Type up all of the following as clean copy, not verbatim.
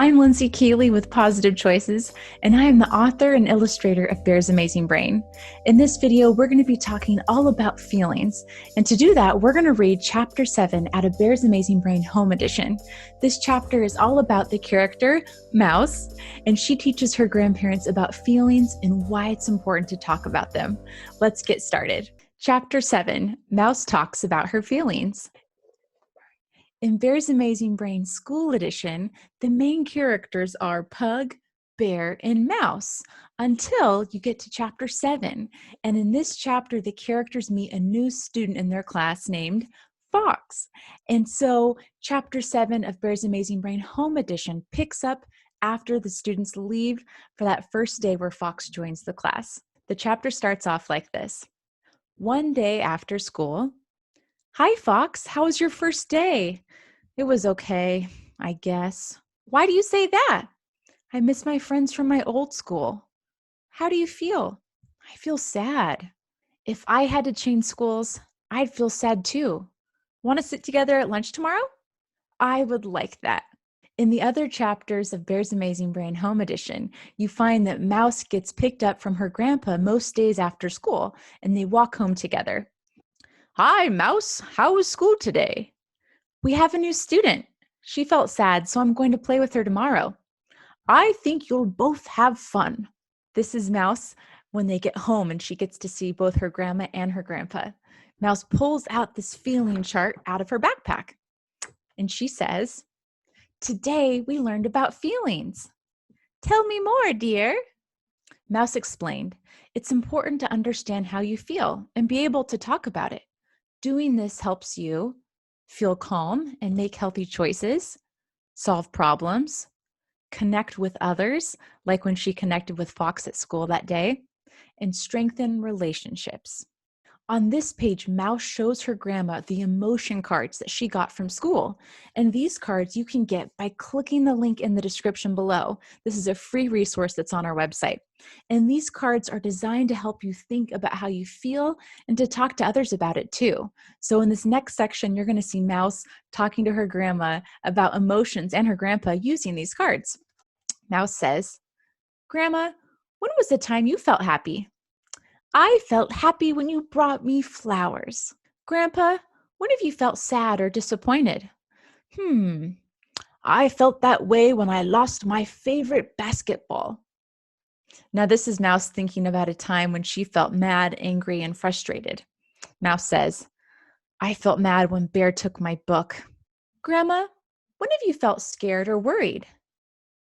I'm Lindsay Keeley with PAWsitive Choices, and I am the author and illustrator of Bear's Amazing Brain. In this video, we're going to be talking all about feelings. And to do that, we're going to read Chapter 7 out of Bear's Amazing Brain Home Edition. This chapter is all about the character, Mouse, and she teaches her grandparents about feelings and why it's important to talk about them. Let's get started. Chapter 7, Mouse Talks About Her Feelings. In Bear's Amazing Brain School Edition, the main characters are Pug, Bear, and Mouse until you get to Chapter 7. And in this chapter, the characters meet a new student in their class named Fox. And so Chapter 7 of Bear's Amazing Brain Home Edition picks up after the students leave for that first day where Fox joins the class. The chapter starts off like this. One day after school. Hi, Fox. How was your first day? It was okay, I guess. Why do you say that? I miss my friends from my old school. How do you feel? I feel sad. If I had to change schools, I'd feel sad too. Want to sit together at lunch tomorrow? I would like that. In the other chapters of Bear's Amazing Brain Home Edition, you find that Mouse gets picked up from her grandpa most days after school, and they walk home together. Hi, Mouse. How was school today? We have a new student. She felt sad, so I'm going to play with her tomorrow. I think you'll both have fun. This is Mouse when they get home and she gets to see both her grandma and her grandpa. Mouse pulls out this feeling chart out of her backpack. And she says, today we learned about feelings. Tell me more, dear. Mouse explained, it's important to understand how you feel and be able to talk about it. Doing this helps you feel calm and make healthy choices, solve problems, connect with others, like when she connected with Fox at school that day, and strengthen relationships. On this page, Mouse shows her grandma the emotion cards that she got from school. And these cards you can get by clicking the link in the description below. This is a free resource that's on our website. And these cards are designed to help you think about how you feel and to talk to others about it too. So in this next section, you're going to see Mouse talking to her grandma about emotions and her grandpa using these cards. Mouse says, Grandma, when was the time you felt happy? I felt happy when you brought me flowers. Grandpa, when have you felt sad or disappointed? I felt that way when I lost my favorite basketball. Now this is Mouse thinking about a time when she felt mad, angry, and frustrated. Mouse says, I felt mad when Bear took my book. Grandma, when have you felt scared or worried?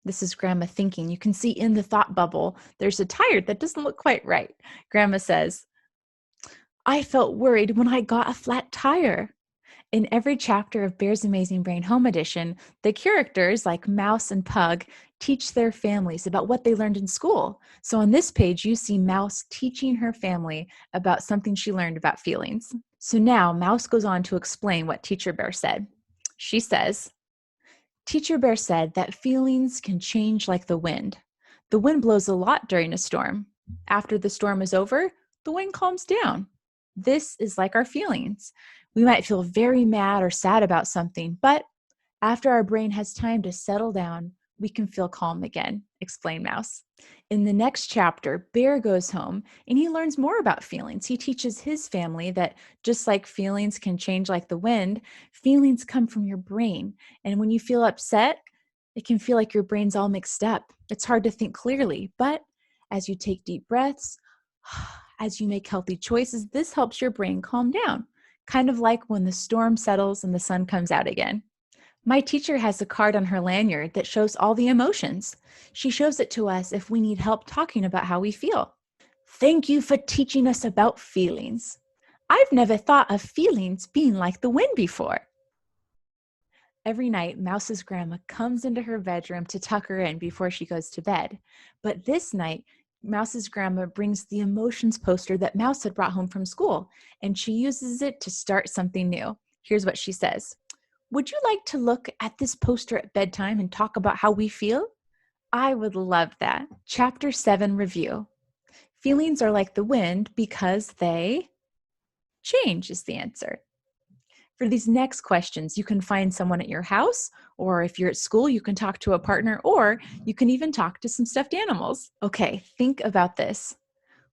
This is Grandma thinking. You can see in the thought bubble, there's a tire that doesn't look quite right. Grandma says, I felt worried when I got a flat tire. In every chapter of Bear's Amazing Brain Home Edition, the characters like Mouse and Pug teach their families about what they learned in school. So on this page, you see Mouse teaching her family about something she learned about feelings. So now Mouse goes on to explain what Teacher Bear said. She says, Teacher Bear said that feelings can change like the wind. The wind blows a lot during a storm. After the storm is over, the wind calms down. This is like our feelings. We might feel very mad or sad about something, but after our brain has time to settle down, we can feel calm again, explained Mouse. In the next chapter, Bear goes home and he learns more about feelings. He teaches his family that just like feelings can change like the wind, feelings come from your brain. And when you feel upset, it can feel like your brain's all mixed up. It's hard to think clearly, but as you take deep breaths, as you make healthy choices, this helps your brain calm down, kind of like when the storm settles and the sun comes out again. My teacher has a card on her lanyard that shows all the emotions. She shows it to us if we need help talking about how we feel. Thank you for teaching us about feelings. I've never thought of feelings being like the wind before. Every night, Mouse's grandma comes into her bedroom to tuck her in before she goes to bed. But this night, Mouse's grandma brings the emotions poster that Mouse had brought home from school, and she uses it to start something new. Here's what she says. Would you like to look at this poster at bedtime and talk about how we feel? I would love that. Chapter 7 review. Feelings are like the wind because they change is the answer. For these next questions, you can find someone at your house, or if you're at school, you can talk to a partner, or you can even talk to some stuffed animals. Okay, think about this.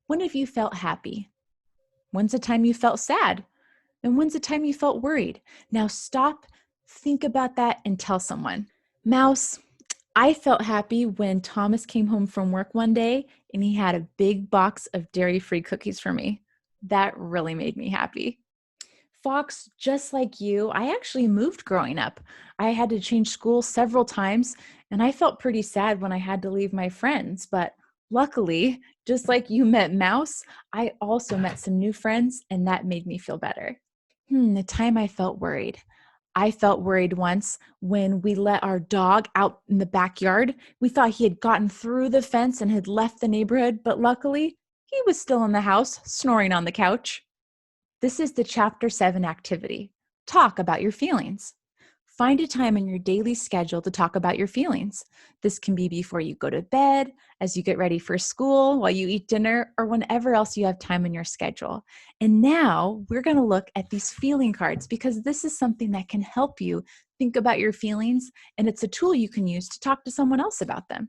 When have you felt happy? When's the time you felt sad? And when's the time you felt worried? Now stop, think about that, and tell someone. Mouse, I felt happy when Thomas came home from work one day and he had a big box of dairy-free cookies for me. That really made me happy. Fox, just like you, I actually moved growing up. I had to change schools several times, and I felt pretty sad when I had to leave my friends. But luckily, just like you met Mouse, I also met some new friends, and that made me feel better. The time I felt worried. I felt worried once when we let our dog out in the backyard. We thought he had gotten through the fence and had left the neighborhood, but luckily, he was still in the house, snoring on the couch. This is the Chapter 7 activity. Talk about your feelings. Find a time in your daily schedule to talk about your feelings. This can be before you go to bed, as you get ready for school, while you eat dinner, or whenever else you have time in your schedule. And now we're going to look at these feeling cards because this is something that can help you think about your feelings, and it's a tool you can use to talk to someone else about them.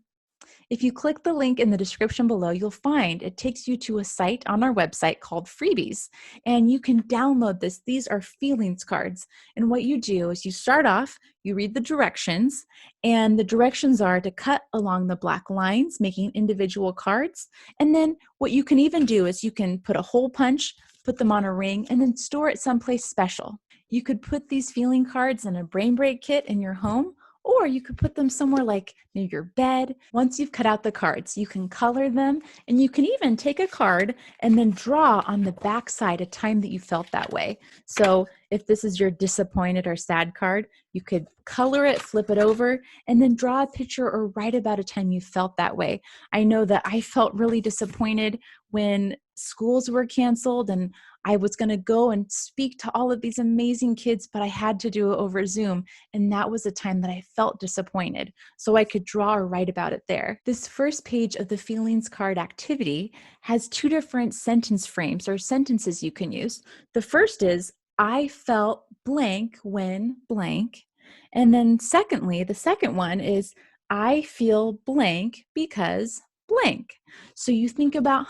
If you click the link in the description below, you'll find it takes you to a site on our website called Freebies, and you can download this. These are feelings cards, and what you do is you start off, you read the directions, and the directions are to cut along the black lines, making individual cards, and then what you can even do is you can put a hole punch, put them on a ring, and then store it someplace special. You could put these feeling cards in a brain break kit in your home, or you could put them somewhere like near your bed. Once you've cut out the cards, you can color them, and you can even take a card and then draw on the back side a time that you felt that way. So if this is your disappointed or sad card, you could color it, flip it over, and then draw a picture or write about a time you felt that way. I know that I felt really disappointed when schools were canceled and I was going to go and speak to all of these amazing kids, but I had to do it over Zoom. And that was a time that I felt disappointed. So I could draw or write about it there. This first page of the feelings card activity has two different sentence frames or sentences you can use. The first is, I felt blank when blank. And then secondly, the second one is, I feel blank because blank. So you think about,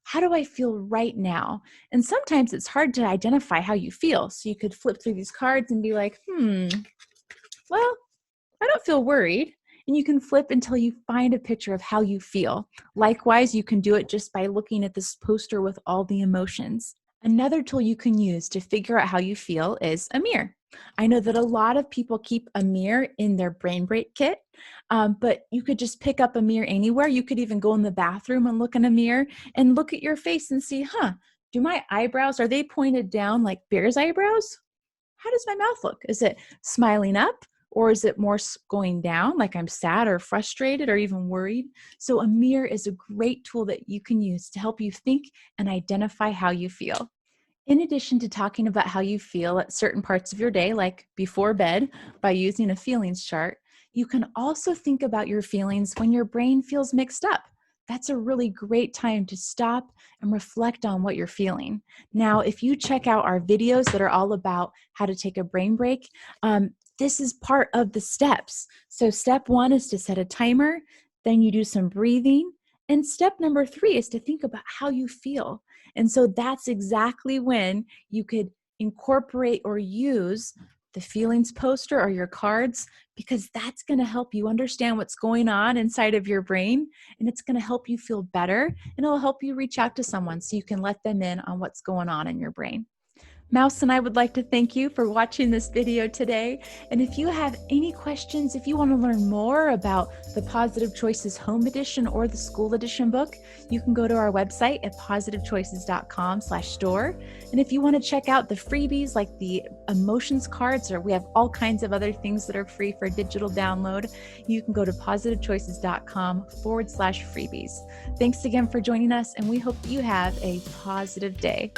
how do I feel right now? And sometimes it's hard to identify how you feel. So you could flip through these cards and be like, well, I don't feel worried. And you can flip until you find a picture of how you feel. Likewise, you can do it just by looking at this poster with all the emotions. Another tool you can use to figure out how you feel is a mirror. I know that a lot of people keep a mirror in their brain break kit, but you could just pick up a mirror anywhere. You could even go in the bathroom and look in a mirror and look at your face and see, do my eyebrows, are they pointed down like bear's eyebrows? How does my mouth look? Is it smiling up? Or is it more going down, like I'm sad or frustrated or even worried? So a mirror is a great tool that you can use to help you think and identify how you feel. In addition to talking about how you feel at certain parts of your day, like before bed, by using a feelings chart, you can also think about your feelings when your brain feels mixed up. That's a really great time to stop and reflect on what you're feeling. Now, if you check out our videos that are all about how to take a brain break, this is part of the steps. So step 1 is to set a timer, then you do some breathing, and step number 3 is to think about how you feel. And so that's exactly when you could incorporate or use the feelings poster or your cards, because that's going to help you understand what's going on inside of your brain, and it's going to help you feel better, and it'll help you reach out to someone so you can let them in on what's going on in your brain. Mouse and I would like to thank you for watching this video today. And if you have any questions, if you want to learn more about the PAWsitive Choices Home Edition or the School Edition book, you can go to our website at pawsitivechoices.com/store. And if you want to check out the freebies like the emotions cards, or we have all kinds of other things that are free for digital download, you can go to pawsitivechoices.com/freebies. Thanks again for joining us, and we hope you have a positive day.